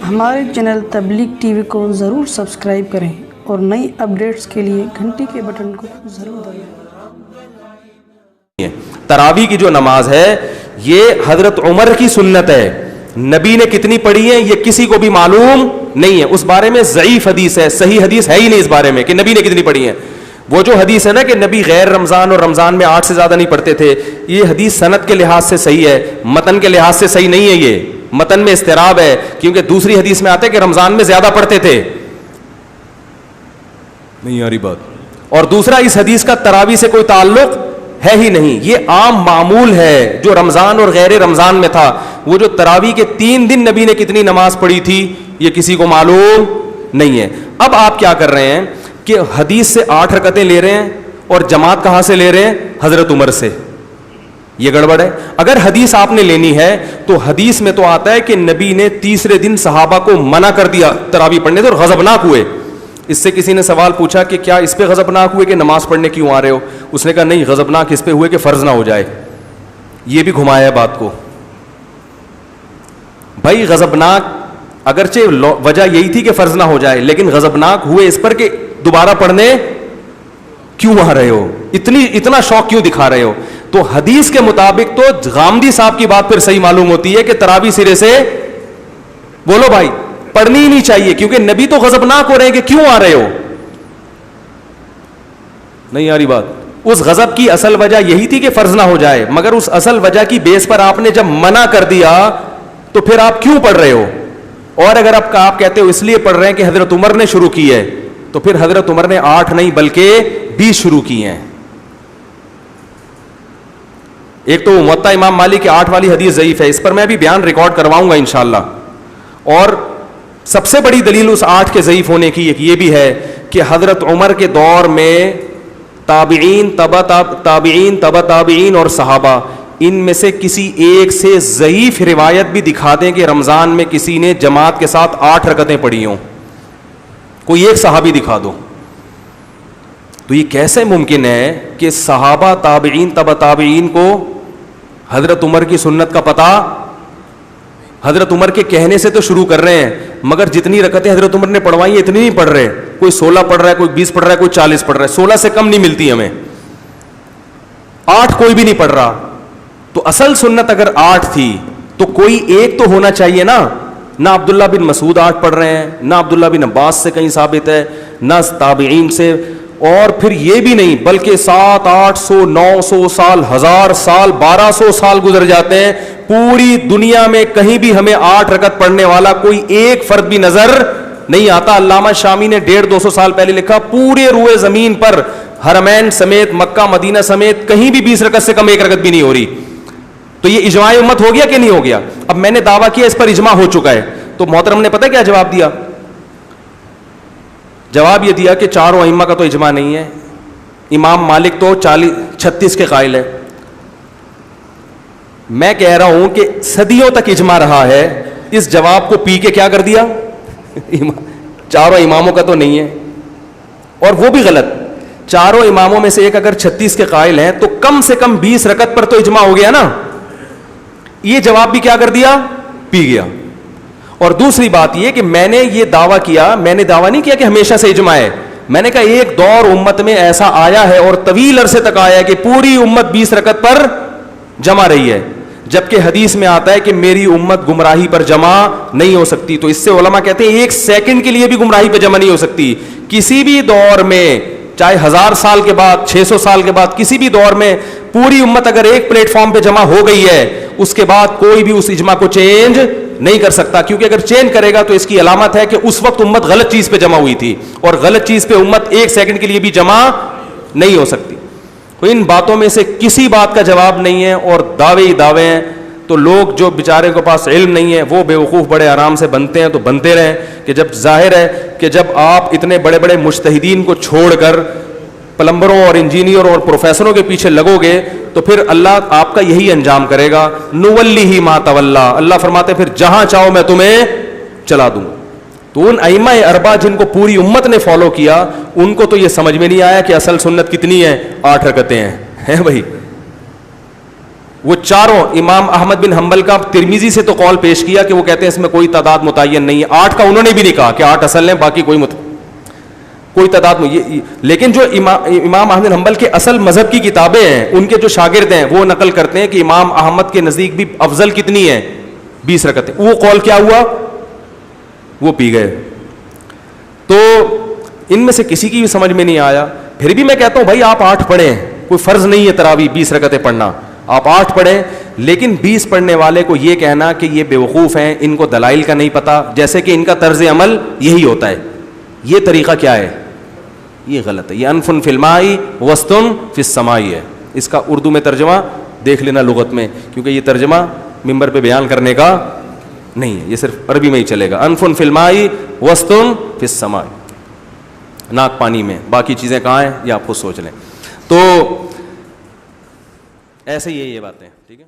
ہمارے چینل تبلیغ T V کو ضرور سبسکرائب کریں اور نئی اپڈیٹس کے لیے گھنٹی کے بٹن کو ضرور دبائیں۔ تراویح کی جو نماز ہے یہ حضرت عمر کی سنت ہے، نبی نے کتنی پڑھی ہے یہ کسی کو بھی معلوم نہیں ہے، اس بارے میں ضعیف حدیث ہے، صحیح حدیث ہے ہی نہیں اس بارے میں کہ نبی نے کتنی پڑھی ہے۔ وہ جو حدیث ہے نا کہ نبی غیر رمضان اور رمضان میں 8 سے زیادہ نہیں پڑھتے تھے، یہ حدیث سند کے لحاظ سے صحیح ہے، متن کے لحاظ سے صحیح نہیں ہے، یہ متن میں اضطراب ہے، کیونکہ دوسری حدیث میں آتا ہے کہ رمضان میں زیادہ پڑھتے تھے، نہیں آ رہی بات۔ اور دوسرا اس حدیث کا تراویح سے کوئی تعلق ہے ہی نہیں، یہ عام معمول ہے جو رمضان اور غیر رمضان میں تھا۔ وہ جو تراویح کے 3 دن نبی نے کتنی نماز پڑھی تھی یہ کسی کو معلوم نہیں ہے۔ اب آپ کیا کر رہے ہیں کہ حدیث سے 8 رکعتیں لے رہے ہیں اور جماعت کہاں سے لے رہے ہیں؟ حضرت عمر سے، یہ گڑبڑ ہے۔ اگر حدیث آپ نے لینی ہے تو حدیث میں تو آتا ہے کہ نبی نے تیسرے دن صحابہ کو منع کر دیا تراویح پڑھنے سے اور غضبناک ہوئے۔ اس سے کسی نے سوال پوچھا کہ کیا اس پہ غضبناک ہوئے کہ نماز پڑھنے کیوں آ رہے ہو؟ اس نے کہا نہیں، غضبناک اس پہ ہوئے کہ فرض نہ ہو جائے۔ یہ بھی گھمایا ہے بات کو۔ بھائی غضبناک اگرچہ وجہ یہی تھی کہ فرض نہ ہو جائے، لیکن غضبناک ہوئے اس پر کہ دوبارہ پڑھنے کیوں آ رہے ہو، اتنا شوق کیوں دکھا رہے ہو؟ تو حدیث کے مطابق تو غامدی صاحب کی بات پھر صحیح معلوم ہوتی ہے کہ تراویح سرے سے بولو بھائی پڑھنی ہی نہیں چاہیے، کیونکہ نبی تو غضبناک ہو رہے ہیں کہ کیوں آ رہے ہو، نہیں آ رہی بات۔ اس غضب کی اصل وجہ یہی تھی کہ فرض نہ ہو جائے، مگر اس اصل وجہ کی بیس پر آپ نے جب منع کر دیا تو پھر آپ کیوں پڑھ رہے ہو؟ اور اگر آپ کہتے ہو اس لیے پڑھ رہے ہیں کہ حضرت عمر نے شروع کی ہے، تو پھر حضرت عمر نے 8 نہیں بلکہ 20 شروع کی ہیں۔ ایک تو موطا امام مالک کی 8 والی حدیث ضعیف ہے، اس پر میں بھی بیان ریکارڈ کرواؤں گا انشاءاللہ۔ اور سب سے بڑی دلیل اس 8 کے ضعیف ہونے کی یہ بھی ہے کہ حضرت عمر کے دور میں تابعین تبع تابعین اور صحابہ، ان میں سے کسی ایک سے ضعیف روایت بھی دکھا دیں کہ رمضان میں کسی نے جماعت کے ساتھ 8 رکعتیں پڑھی ہوں، کوئی ایک صحابی دکھا دو۔ تو یہ کیسے ممکن ہے کہ صحابہ تابعین تبع تابعین کو حضرت عمر کی سنت کا پتہ، حضرت عمر کے کہنے سے تو شروع کر رہے ہیں، مگر جتنی رکعتیں حضرت عمر نے پڑھوائی ہیں اتنی نہیں پڑھ رہے، کوئی 16 پڑھ رہا ہے، کوئی 20 پڑھ رہا ہے، کوئی 40 پڑھ رہا ہے، 16 سے کم نہیں ملتی ہمیں، 8 کوئی بھی نہیں پڑھ رہا۔ تو اصل سنت اگر 8 تھی تو کوئی ایک تو ہونا چاہیے نا۔ نہ عبداللہ بن مسعود 8 پڑھ رہے ہیں، نہ عبداللہ بن عباس سے کہیں ثابت ہے، نہ تابعین سے، اور پھر یہ بھی نہیں بلکہ 700 800 900 سال، 1000 سال، 1200 سال گزر جاتے ہیں، پوری دنیا میں کہیں بھی ہمیں 8 رکعت پڑھنے والا کوئی ایک فرد بھی نظر نہیں آتا۔ علامہ شامی نے 150-200 سال پہلے لکھا پورے روئے زمین پر حرمین سمیت، مکہ مدینہ سمیت کہیں بھی 20 رکعت سے کم ایک رکعت بھی نہیں ہو رہی۔ تو یہ اجماع امت ہو گیا کہ نہیں ہو گیا؟ اب میں نے دعویٰ کیا اس پر اجماع ہو چکا ہے، تو محترم نے پتہ کیا جواب دیا؟ جواب یہ دیا کہ چاروں ائمہ کا تو اجماع نہیں ہے، امام مالک تو 36 کے قائل ہے۔ میں کہہ رہا ہوں کہ صدیوں تک اجماع رہا ہے، اس جواب کو پی کے کیا کر دیا؟ چاروں اماموں کا تو نہیں ہے، اور وہ بھی غلط۔ چاروں اماموں میں سے ایک اگر 36 کے قائل ہیں تو کم سے کم 20 رکعت پر تو اجماع ہو گیا نا۔ یہ جواب بھی کیا کر دیا؟ پی گیا۔ اور دوسری بات یہ کہ میں نے یہ دعویٰ کیا، میں نے دعویٰ نہیں کیا کہ ہمیشہ سے اجماع ہے، میں نے کہا ایک دور امت میں ایسا آیا ہے اور طویل عرصے تک آیا ہے کہ پوری امت 20 رکعت پر جمع رہی ہے، جبکہ حدیث میں آتا ہے کہ میری امت گمراہی پر جمع نہیں ہو سکتی۔ تو اس سے علماء کہتے ہیں 1 سیکنڈ کے لیے بھی گمراہی پہ جمع نہیں ہو سکتی۔ کسی بھی دور میں، چاہے 1000 سال کے بعد، 600 سال کے بعد، کسی بھی دور میں پوری امت اگر ایک پلیٹ فارم پہ جمع ہو گئی ہے، اس کے بعد کوئی بھی اس اجماع کو چینج نہیں کر سکتا، کیونکہ اگر چینج کرے گا تو اس کی علامت ہے کہ اس وقت امت غلط چیز پہ جمع ہوئی تھی، اور غلط چیز پہ امت 1 سیکنڈ کے لیے بھی جمع نہیں ہو سکتی۔ تو ان باتوں میں سے کسی بات کا جواب نہیں ہے، اور دعوے ہی دعوے ہیں۔ تو لوگ جو بیچارے کے پاس علم نہیں ہے وہ بیوقوف بڑے آرام سے بنتے ہیں، تو بنتے رہیں، کہ جب ظاہر ہے کہ جب آپ اتنے بڑے بڑے مجتہدین کو چھوڑ کر پلمبروں اور انجینئر اور پروفیسروں کے پیچھے لگو گے تو پھر اللہ آپ کا یہی انجام کرے گا، نولیہ ما تولا۔ اللہ فرماتے پھر جہاں چاہو میں تمہیں چلا دوں۔ تو ان ائمہ اربعہ جن کو پوری امت نے فالو کیا، ان کو تو یہ سمجھ میں نہیں آیا کہ اصل سنت کتنی ہے، 8 رکعتیں ہیں بھائی، وہ چاروں امام احمد بن حنبل کا ترمذی سے تو قول پیش کیا کہ وہ کہتے ہیں اس میں کوئی تعداد متعین نہیں ہے. 8 کا انہوں نے بھی نہیں کہا کہ 8 اصل ہیں, باقی کوئی تعداد نہیں. لیکن جو امام احمد بن حنبل کے اصل مذہب کی کتابیں ہیں, ان کے جو شاگرد ہیں وہ نقل کرتے ہیں کہ امام احمد کے نزدیک بھی افضل کتنی ہے, 20 رکعتیں. وہ قول کیا ہوا, وہ پی گئے. تو ان میں سے کسی کی بھی سمجھ میں نہیں آیا. پھر بھی میں کہتا ہوں بھائی آپ 8 پڑھیں, کوئی فرض نہیں ہے تراویح 20 رکعتیں پڑھنا, آپ 8 پڑھیں. لیکن 20 پڑھنے والے کو یہ کہنا کہ یہ بیوقوف ہیں, ان کو دلائل کا نہیں پتا, جیسے کہ ان کا طرز عمل یہی ہوتا ہے, یہ طریقہ کیا ہے, یہ غلط ہے. یہ انفن فی الماء وسطن فی السماء ہے. اس کا اردو میں ترجمہ دیکھ لینا لغت میں, کیونکہ یہ ترجمہ منبر پہ بیان کرنے کا نہیں ہے, یہ صرف عربی میں ہی چلے گا. انفن فی الماء وسطن فی السماء, ناک پانی میں, باقی چیزیں کہاں ہیں یہ آپ خود سوچ لیں. تو ایسے ہی یہ باتیں, ٹھیک ہے.